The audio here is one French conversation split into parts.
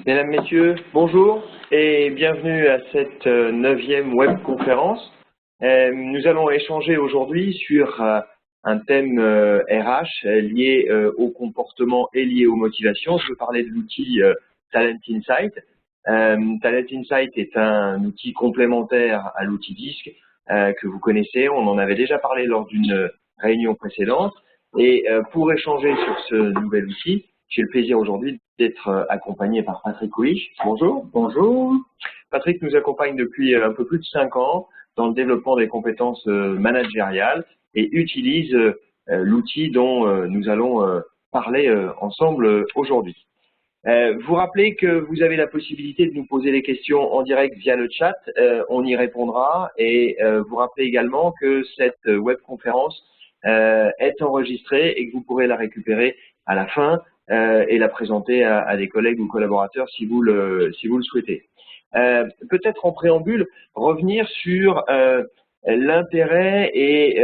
Mesdames, Messieurs, bonjour et bienvenue à cette 9e webconférence. Nous allons échanger aujourd'hui sur un thème RH lié au comportement et lié aux motivations. Je veux parler de l'outil Talent Insight. Talent Insight est un outil complémentaire à l'outil DISC que vous connaissez. On en avait déjà parlé lors d'une réunion précédente. Et pour échanger sur ce nouvel outil, j'ai le plaisir aujourd'hui d'être accompagné par Patrick Couich. Bonjour. Bonjour. Patrick nous accompagne depuis un peu plus de 5 ans dans le développement des compétences managériales et utilise l'outil dont nous allons parler ensemble aujourd'hui. Vous rappelez que vous avez la possibilité de nous poser des questions en direct via le chat, on y répondra et vous rappelez également que cette webconférence est enregistrée et que vous pourrez la récupérer à la fin et la présenter à des collègues ou collaborateurs si vous le souhaitez. Peut-être en préambule, revenir sur l'intérêt et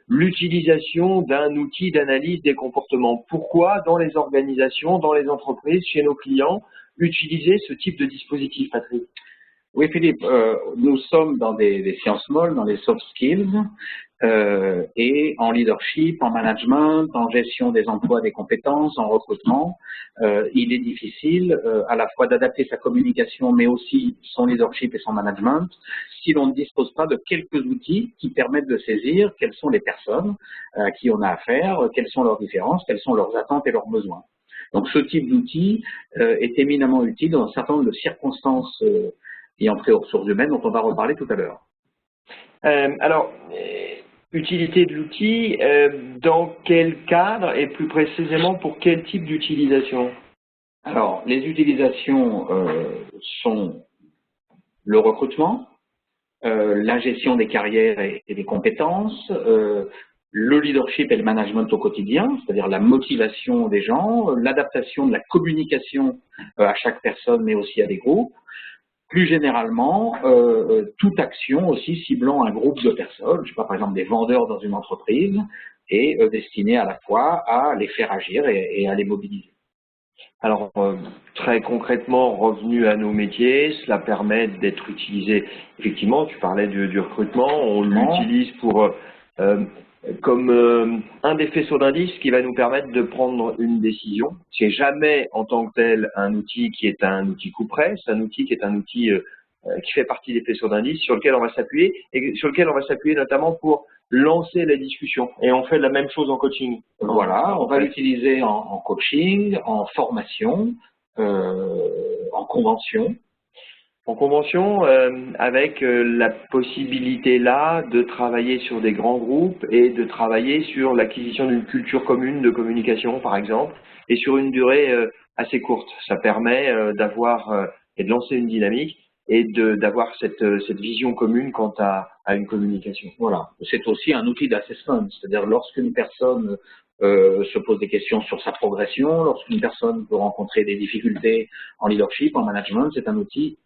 l'utilisation d'un outil d'analyse des comportements. Pourquoi dans les organisations, dans les entreprises, chez nos clients, utiliser ce type de dispositif, Patrick? Oui, Philippe, nous sommes dans des sciences molles, dans les soft skills, et en leadership, en management, en gestion des emplois, des compétences, en recrutement. Il est difficile à la fois d'adapter sa communication, mais aussi son leadership et son management, si l'on ne dispose pas de quelques outils qui permettent de saisir quelles sont les personnes à qui on a affaire, quelles sont leurs différences, quelles sont leurs attentes et leurs besoins. Donc, ce type d'outil est éminemment utile dans un certain nombre de circonstances ayant trait aux ressources humaines dont on va reparler tout à l'heure. Utilité de l'outil, dans quel cadre et plus précisément pour quel type d'utilisation? Alors, les utilisations sont le recrutement, la gestion des carrières et des compétences, le leadership et le management au quotidien, c'est-à-dire la motivation des gens, l'adaptation de la communication à chaque personne mais aussi à des groupes. Plus généralement, toute action aussi ciblant un groupe de personnes, je sais pas, par exemple des vendeurs dans une entreprise, est destinée à la fois à les faire agir et à les mobiliser. Alors, très concrètement, revenu à nos métiers, cela permet d'être utilisé, effectivement, tu parlais du recrutement, on l'utilise pour comme un des faisceaux d'indices qui va nous permettre de prendre une décision. C'est jamais en tant que tel un outil qui est un outil coup-près, c'est un outil qui est un outil qui fait partie des faisceaux d'indices sur lequel on va s'appuyer et sur lequel on va s'appuyer notamment pour lancer la discussion. Et on fait la même chose en coaching. Voilà, on va l'utiliser en coaching, en formation, en convention. En convention, avec la possibilité là de travailler sur des grands groupes et de travailler sur l'acquisition d'une culture commune de communication, par exemple, et sur une durée assez courte. Ça permet d'avoir et de lancer une dynamique et d'avoir cette vision commune quant à une communication. Voilà, c'est aussi un outil d'assessment, c'est-à-dire lorsqu'une personne se pose des questions sur sa progression, lorsqu'une personne peut rencontrer des difficultés en leadership, en management, c'est un outil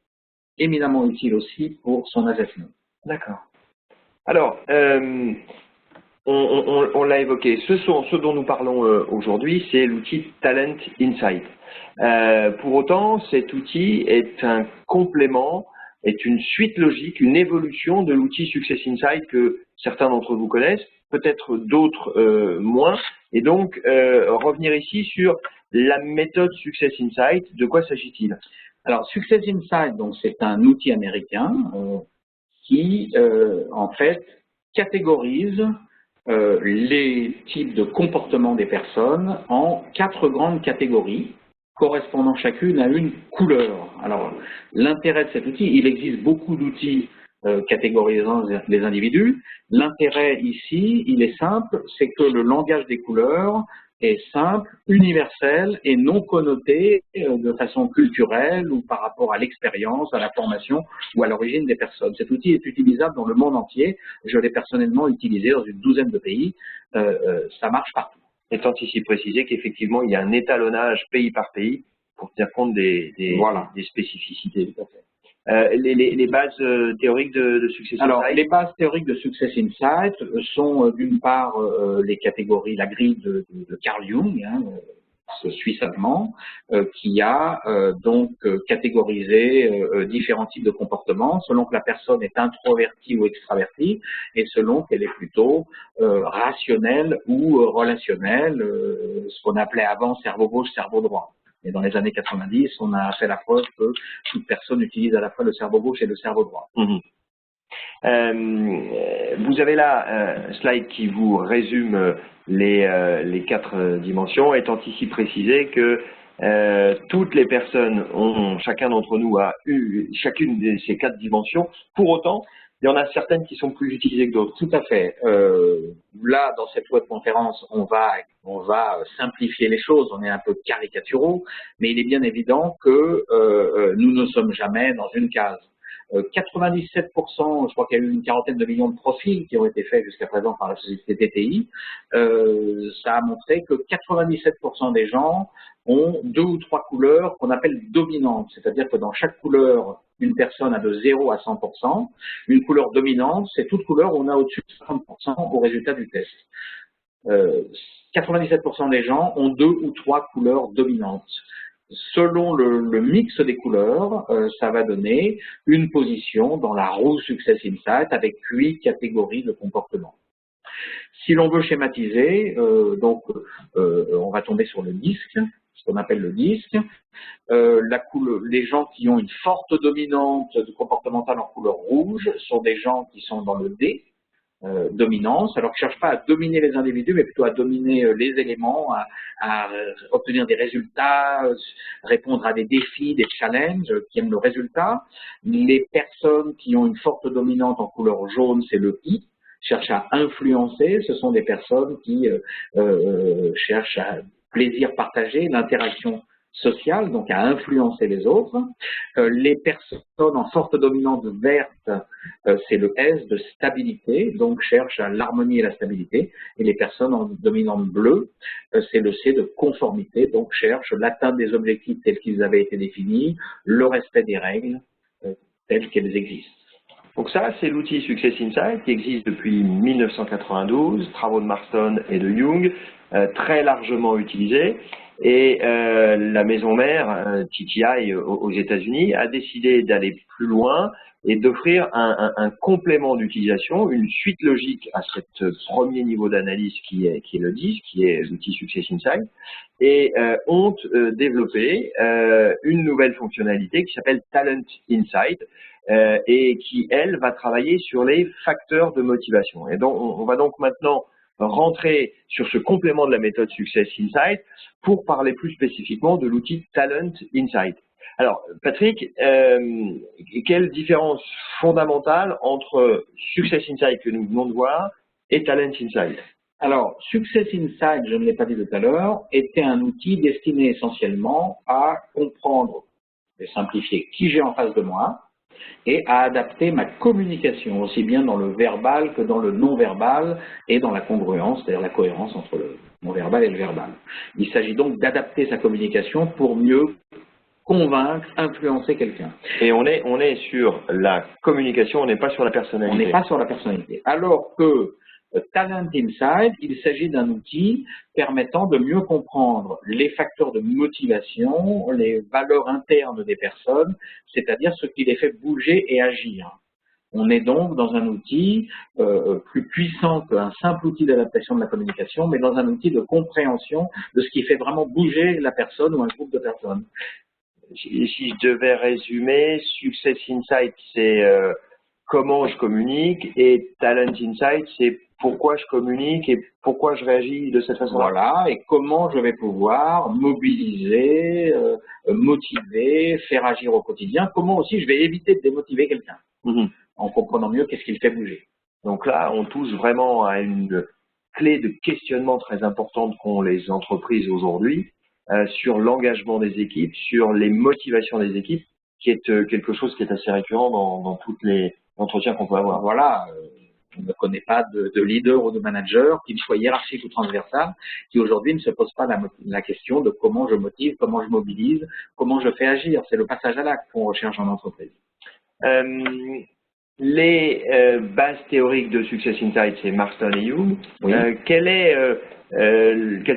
éminemment utile aussi pour son assessment. D'accord. Alors, on l'a évoqué, ce dont nous parlons aujourd'hui, c'est l'outil Talent Insight. Pour autant, cet outil est un complément, est une suite logique, une évolution de l'outil Success Insight que certains d'entre vous connaissent, peut-être d'autres moins. Et donc, revenir ici sur la méthode Success Insight, de quoi s'agit-il? Alors, Success Insight, donc c'est un outil américain qui, en fait, catégorise les types de comportements des personnes en 4 grandes catégories, correspondant chacune à une couleur. Alors, l'intérêt de cet outil, il existe beaucoup d'outils catégorisant les individus. L'intérêt ici, il est simple, c'est que le langage des couleurs est simple, universel et non connoté de façon culturelle ou par rapport à l'expérience, à la formation ou à l'origine des personnes. Cet outil est utilisable dans le monde entier. Je l'ai personnellement utilisé dans une 12aine de pays. Ça marche partout. Étant ici précisé qu'effectivement, il y a un étalonnage pays par pays pour tenir compte des spécificités. Tout à fait. Les bases théoriques de Success Insight? Alors, les bases théoriques de Success Insight sont d'une part les catégories, la grille de Carl Jung, suisse-allemand, qui a donc catégorisé différents types de comportements selon que la personne est introvertie ou extravertie et selon qu'elle est plutôt rationnelle ou relationnelle, ce qu'on appelait avant cerveau gauche, cerveau droit. Et dans les années 90, on a fait la preuve que toute personne utilise à la fois le cerveau gauche et le cerveau droit. Vous avez là un slide qui vous résume les 4 dimensions, étant ici précisé que toutes les personnes chacun d'entre nous a eu chacune de ces 4 dimensions. Pour autant, il y en a certaines qui sont plus utilisées que d'autres. Tout à fait. Là, dans cette webconférence, on va simplifier les choses, on est un peu caricaturaux, mais il est bien évident que nous ne sommes jamais dans une case. 97%, je crois qu'il y a eu une quarantaine de millions de profils qui ont été faits jusqu'à présent par la société TTI, ça a montré que 97% des gens ont 2 ou 3 couleurs qu'on appelle dominantes, c'est-à-dire que dans chaque couleur, une personne a de 0 à 100%. Une couleur dominante, c'est toute couleur où on a au-dessus de 50% au résultat du test. 97% des gens ont 2 ou 3 couleurs dominantes. Selon le mix des couleurs, ça va donner une position dans la roue Success Insight avec 8 catégories de comportements. Si l'on veut schématiser, on va tomber sur le disque, ce qu'on appelle le disque. Les gens qui ont une forte dominante comportementale en couleur rouge sont des gens qui sont dans le D, dominance, alors qu'ils ne cherchent pas à dominer les individus, mais plutôt à dominer les éléments, à obtenir des résultats, répondre à des défis, des challenges, qui aiment le résultat. Les personnes qui ont une forte dominante en couleur jaune, c'est le I, cherchent à influencer, ce sont des personnes qui cherchent à plaisir partagé, l'interaction sociale, donc à influencer les autres. Les personnes en forte dominante verte, c'est le S de stabilité, donc cherchent à l'harmonie et la stabilité. Et les personnes en dominante bleue, c'est le C de conformité, donc cherchent l'atteinte des objectifs tels qu'ils avaient été définis, le respect des règles telles qu'elles existent. Donc ça, c'est l'outil Success Insight qui existe depuis 1992, travaux de Marston et de Young, très largement utilisé. Et la maison mère, TTI aux États-Unis, a décidé d'aller plus loin et d'offrir un complément d'utilisation, une suite logique à ce premier niveau d'analyse qui est le DISC, qui est l'outil Success Insight, et ont développé une nouvelle fonctionnalité qui s'appelle Talent Insight, et qui, elle, va travailler sur les facteurs de motivation. Et donc, on va donc maintenant rentrer sur ce complément de la méthode Success Insight pour parler plus spécifiquement de l'outil Talent Insight. Alors, Patrick, quelle différence fondamentale entre Success Insight que nous venons de voir et Talent Insight? Alors, Success Insight, je ne l'ai pas dit tout à l'heure, était un outil destiné essentiellement à comprendre et simplifier qui j'ai en face de moi, et à adapter ma communication, aussi bien dans le verbal que dans le non-verbal et dans la congruence, c'est-à-dire la cohérence entre le non-verbal et le verbal. Il s'agit donc d'adapter sa communication pour mieux convaincre, influencer quelqu'un. Et on est sur la communication, on n'est pas sur la personnalité. On n'est pas sur la personnalité. Alors que Talent Insight, il s'agit d'un outil permettant de mieux comprendre les facteurs de motivation, les valeurs internes des personnes, c'est-à-dire ce qui les fait bouger et agir. On est donc dans un outil plus puissant qu'un simple outil d'adaptation de la communication, mais dans un outil de compréhension de ce qui fait vraiment bouger la personne ou un groupe de personnes. Si je devais résumer, Success Insight, c'est comment je communique, et Talent Insight, c'est pourquoi je communique et pourquoi je réagis de cette façon-là. Voilà, et comment je vais pouvoir mobiliser, motiver, faire agir au quotidien, comment aussi je vais éviter de démotiver quelqu'un, en comprenant mieux qu'est-ce qui le fait bouger. Donc là, on touche vraiment à une clé de questionnement très importante qu'ont les entreprises aujourd'hui, sur l'engagement des équipes, sur les motivations des équipes, qui est quelque chose qui est assez récurrent dans tous les entretiens qu'on peut avoir. Voilà, on ne connaît pas de leader ou de manager, qu'il soit hiérarchique ou transversal, qui aujourd'hui ne se pose pas la question de comment je motive, comment je mobilise, comment je fais agir. C'est le passage à l'acte qu'on recherche en entreprise. les bases théoriques de Success Insight, c'est Marston et Young. Oui. Quelles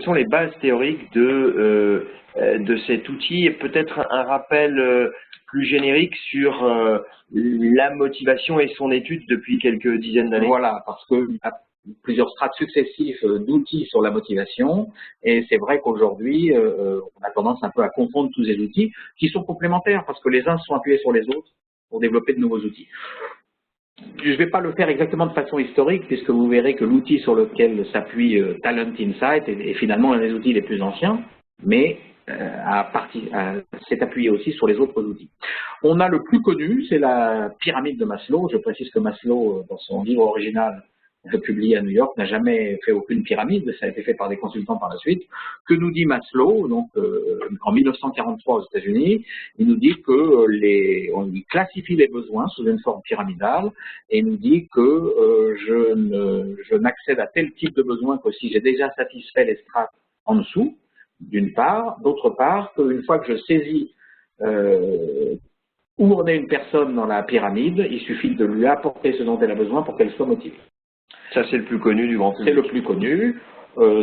sont les bases théoriques de cet outil et peut-être un rappel plus générique sur la motivation et son étude depuis quelques dizaines d'années? Voilà, parce qu'il y a plusieurs strates successives d'outils sur la motivation et c'est vrai qu'aujourd'hui, on a tendance un peu à confondre tous ces outils qui sont complémentaires parce que les uns sont appuyés sur les autres pour développer de nouveaux outils. Je ne vais pas le faire exactement de façon historique puisque vous verrez que l'outil sur lequel s'appuie Talent Insight est finalement l'un des outils les plus anciens, mais s'est appuyé aussi sur les autres outils. On a le plus connu, c'est la pyramide de Maslow. Je précise que Maslow, dans son livre original publié à New York, n'a jamais fait aucune pyramide, ça a été fait par des consultants par la suite. Que nous dit Maslow, donc en 1943 aux États-Unis, il nous dit que on classifie les besoins sous une forme pyramidale et il nous dit que je n'accède à tel type de besoin que si j'ai déjà satisfait les strates en dessous, d'une part, d'autre part, qu'une fois que je saisis où en est une personne dans la pyramide, il suffit de lui apporter ce dont elle a besoin pour qu'elle soit motivée. Ça, c'est le plus connu du grand public. C'est le plus connu.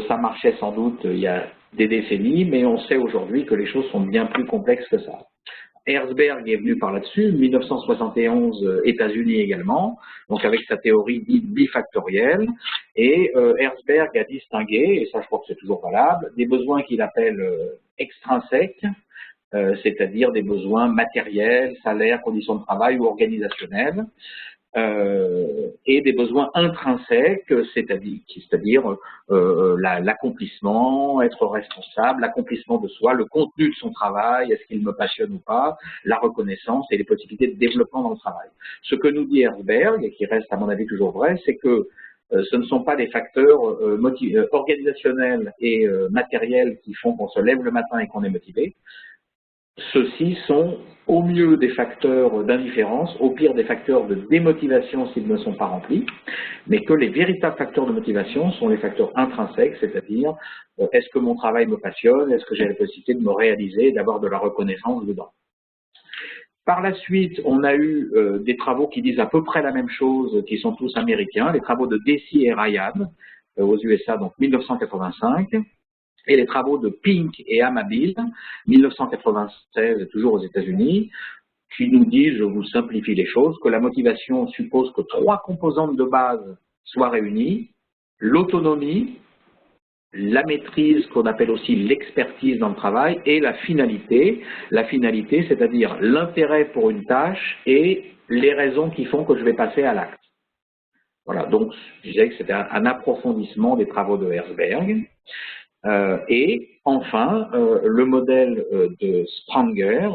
Ça marchait sans doute il y a des décennies, mais on sait aujourd'hui que les choses sont bien plus complexes que ça. Herzberg est venu par là-dessus, 1971, États-Unis également, donc avec sa théorie dite bifactorielle. Et Herzberg a distingué, et ça je crois que c'est toujours valable, des besoins qu'il appelle extrinsèques, c'est-à-dire des besoins matériels, salaires, conditions de travail ou organisationnels, et des besoins intrinsèques, c'est-à-dire l'accomplissement, être responsable, l'accomplissement de soi, le contenu de son travail, est-ce qu'il me passionne ou pas, la reconnaissance et les possibilités de développement dans le travail. Ce que nous dit Herzberg, et qui reste à mon avis toujours vrai, c'est que ce ne sont pas les facteurs organisationnels et matériels qui font qu'on se lève le matin et qu'on est motivé. Ceux-ci sont au mieux des facteurs d'indifférence, au pire des facteurs de démotivation s'ils ne sont pas remplis, mais que les véritables facteurs de motivation sont les facteurs intrinsèques, c'est-à-dire est-ce que mon travail me passionne, est-ce que j'ai la possibilité de me réaliser, d'avoir de la reconnaissance dedans. Par la suite, on a eu des travaux qui disent à peu près la même chose, qui sont tous américains, les travaux de Deci et Ryan aux USA, donc 1985. Et les travaux de Pink et Amabil, 1996, toujours aux États-Unis, qui nous disent, je vous simplifie les choses, que la motivation suppose que 3 composantes de base soient réunies, l'autonomie, la maîtrise, qu'on appelle aussi l'expertise dans le travail, et la finalité, c'est-à-dire l'intérêt pour une tâche et les raisons qui font que je vais passer à l'acte. Voilà, donc je disais que c'était un approfondissement des travaux de Herzberg. Et enfin, le modèle de Spranger,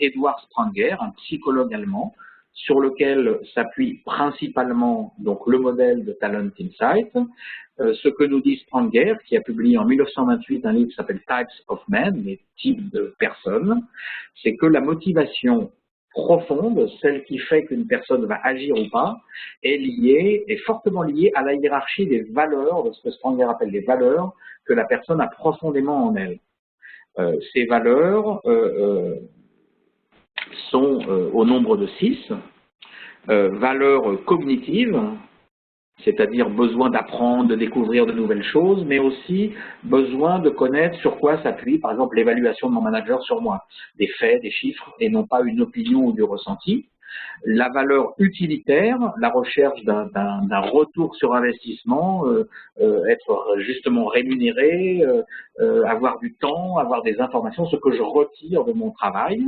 Edward Spranger, un psychologue allemand, sur lequel s'appuie principalement donc le modèle de Talent Insight. Ce que nous dit Spranger, qui a publié en 1928 un livre qui s'appelle Types of Men, les types de personnes, c'est que la motivation profonde, celle qui fait qu'une personne va agir ou pas, est fortement liée à la hiérarchie des valeurs, de ce que Spranger appelle les valeurs que la personne a profondément en elle. Ces valeurs sont au nombre de 6, valeurs cognitives, c'est-à-dire besoin d'apprendre, de découvrir de nouvelles choses, mais aussi besoin de connaître sur quoi s'appuie, par exemple, l'évaluation de mon manager sur moi, des faits, des chiffres, et non pas une opinion ou du ressenti. La valeur utilitaire, la recherche d'un retour sur investissement, être justement rémunéré, avoir du temps, avoir des informations, ce que je retire de mon travail.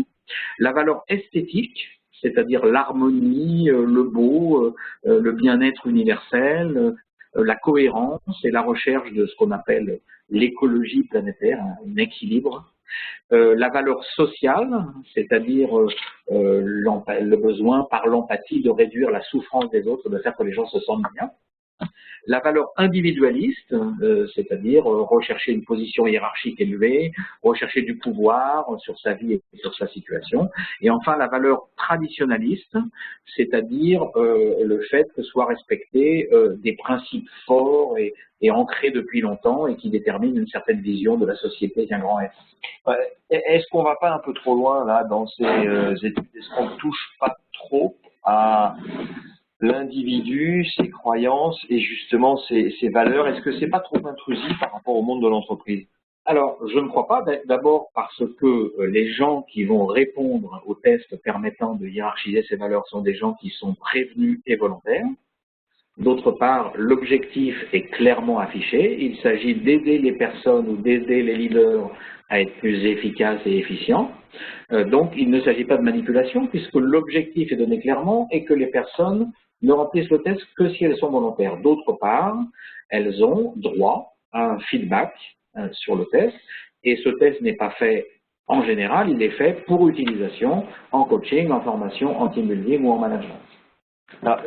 La valeur esthétique, c'est-à-dire l'harmonie, le beau, le bien-être universel, la cohérence et la recherche de ce qu'on appelle l'écologie planétaire, un équilibre. La valeur sociale, c'est-à-dire le besoin par l'empathie de réduire la souffrance des autres, de faire que les gens se sentent bien. La valeur individualiste, c'est-à-dire rechercher une position hiérarchique élevée, rechercher du pouvoir sur sa vie et sur sa situation. Et enfin, la valeur traditionnaliste, c'est-à-dire le fait que soient respectés des principes forts et ancrés depuis longtemps et qui déterminent une certaine vision de la société d'un grand F. Est-ce qu'on va pas un peu trop loin là dans ces études? Est-ce qu'on ne touche pas trop à l'individu, ses croyances et justement ses valeurs? Est-ce que c'est pas trop intrusif par rapport au monde de l'entreprise? Alors, je ne crois pas, d'abord parce que les gens qui vont répondre aux tests permettant de hiérarchiser ces valeurs sont des gens qui sont prévenus et volontaires. D'autre part, l'objectif est clairement affiché. Il s'agit d'aider les personnes ou d'aider les leaders à être plus efficaces et efficients. Donc, il ne s'agit pas de manipulation puisque l'objectif est donné clairement et que les personnes ne remplissent le test que si elles sont volontaires. D'autre part, elles ont droit à un feedback sur le test et ce test n'est pas fait en général, il est fait pour utilisation en coaching, en formation, en team building ou en management. Alors,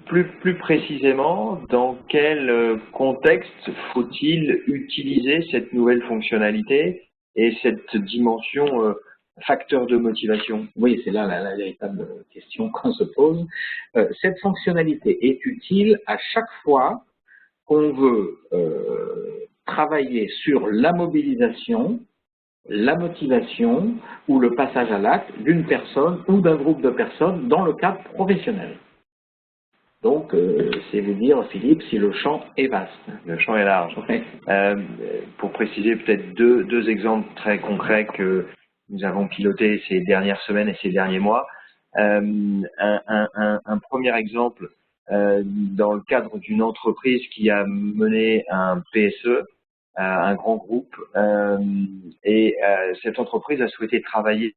plus précisément, dans quel contexte faut-il utiliser cette nouvelle fonctionnalité et cette dimension facteur de motivation? Oui, c'est là la véritable question qu'on se pose. Cette fonctionnalité est utile à chaque fois qu'on veut travailler sur la mobilisation, la motivation ou le passage à l'acte d'une personne ou d'un groupe de personnes dans le cadre professionnel. Donc, c'est vous dire, Philippe, si le champ est vaste. Le champ est large. Oui. Pour préciser peut-être deux exemples très concrets que nous avons pilotés ces dernières semaines et ces derniers mois. Un premier exemple dans le cadre d'une entreprise qui a mené un PSE, un grand groupe, et cette entreprise a souhaité travailler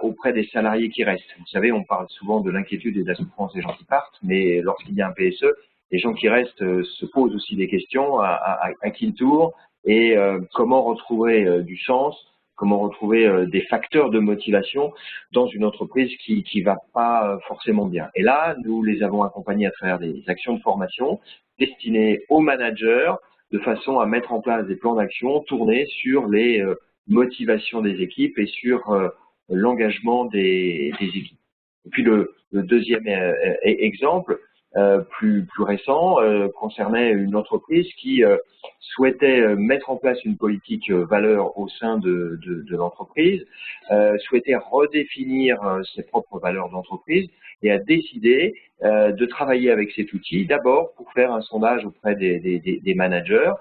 auprès des salariés qui restent. Vous savez, on parle souvent de l'inquiétude et de la souffrance des gens qui partent, mais lorsqu'il y a un PSE, les gens qui restent se posent aussi des questions à qui le tour et comment retrouver du sens, comment retrouver des facteurs de motivation dans une entreprise qui va pas forcément bien. Et là, nous les avons accompagnés à travers des actions de formation destinées aux managers de façon à mettre en place des plans d'action tournés sur les motivations des équipes et sur l'engagement des équipes. Et puis le deuxième exemple, plus récent, concernait une entreprise qui souhaitait mettre en place une politique valeur au sein de l'entreprise, souhaitait redéfinir ses propres valeurs d'entreprise et a décidé de travailler avec cet outil, d'abord pour faire un sondage auprès des managers,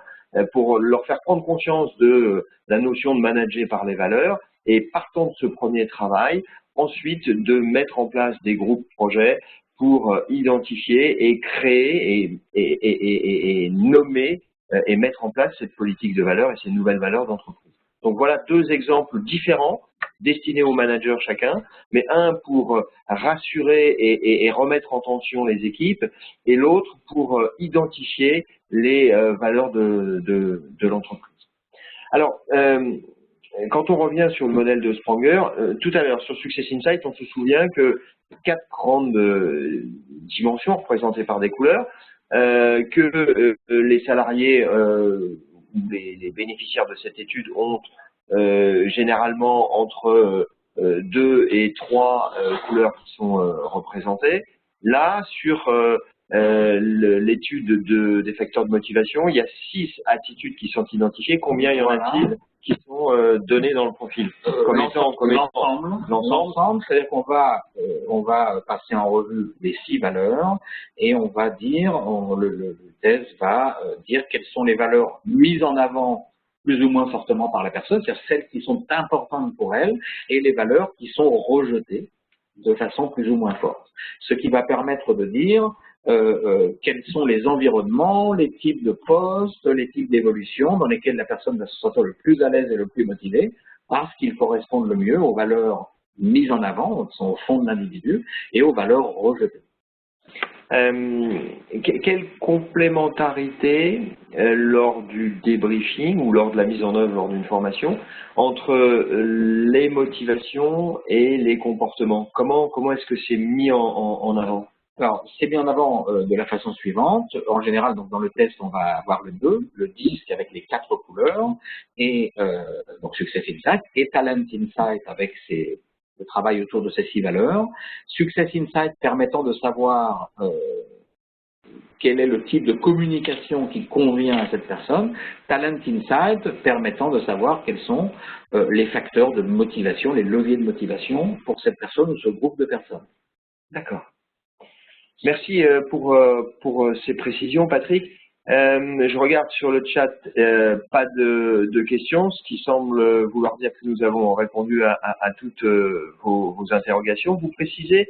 pour leur faire prendre conscience de la notion de manager par les valeurs, et partant de ce premier travail, ensuite de mettre en place des groupes projets pour identifier et créer et nommer et mettre en place cette politique de valeurs et ces nouvelles valeurs d'entreprise. Donc voilà deux exemples différents destinés aux managers chacun, mais un pour rassurer et remettre en tension les équipes et l'autre pour identifier les valeurs de l'entreprise. Alors, quand on revient sur le modèle de Spranger, tout à l'heure sur Success Insight, on se souvient que 4 grandes dimensions représentées par des couleurs, que les salariés ou les bénéficiaires de cette étude ont généralement entre 2 et 3 couleurs qui sont représentées. Là, sur l'étude des facteurs de motivation, il y a 6 attitudes qui sont identifiées. Combien y en a-t-il qui sont donnés dans le profil? L'ensemble, c'est-à-dire qu'on va passer en revue les 6 valeurs et on va dire, le test va dire quelles sont les valeurs mises en avant plus ou moins fortement par la personne, c'est-à-dire celles qui sont importantes pour elle et les valeurs qui sont rejetées de façon plus ou moins forte. Ce qui va permettre de dire quels sont les environnements, les types de postes, les types d'évolution dans lesquels la personne va se sentir le plus à l'aise et le plus motivée parce qu'ils correspondent le mieux aux valeurs mises en avant, qui sont au fond de l'individu, et aux valeurs rejetées. Quelle complémentarité lors du débriefing ou lors de la mise en œuvre lors d'une formation entre les motivations et les comportements? Comment est-ce que c'est mis en avant? Alors, c'est mis en avant de la façon suivante. En général, donc dans le test, on va avoir le disque avec les 4 couleurs, et donc Success Insight, et Talent Insight avec le travail autour de ces 6 valeurs. Success Insight permettant de savoir quel est le type de communication qui convient à cette personne. Talent Insight permettant de savoir quels sont les facteurs de motivation, les leviers de motivation pour cette personne ou ce groupe de personnes. D'accord. Merci pour ces précisions, Patrick. Je regarde sur le chat, pas de questions, ce qui semble vouloir dire que nous avons répondu à toutes vos interrogations. Vous précisez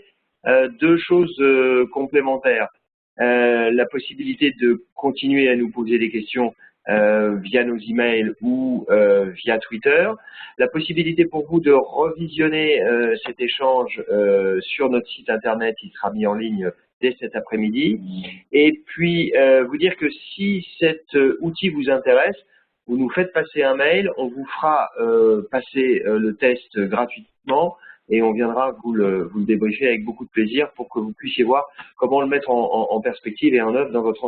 deux choses complémentaires. La possibilité de continuer à nous poser des questions via nos emails ou via Twitter. La possibilité pour vous de revisionner cet échange sur notre site internet, il sera mis en ligne dès cet après-midi. Et puis, vous dire que si cet outil vous intéresse, vous nous faites passer un mail, on vous fera passer le test gratuitement et on viendra vous le débriefer avec beaucoup de plaisir pour que vous puissiez voir comment le mettre en perspective et en œuvre dans votre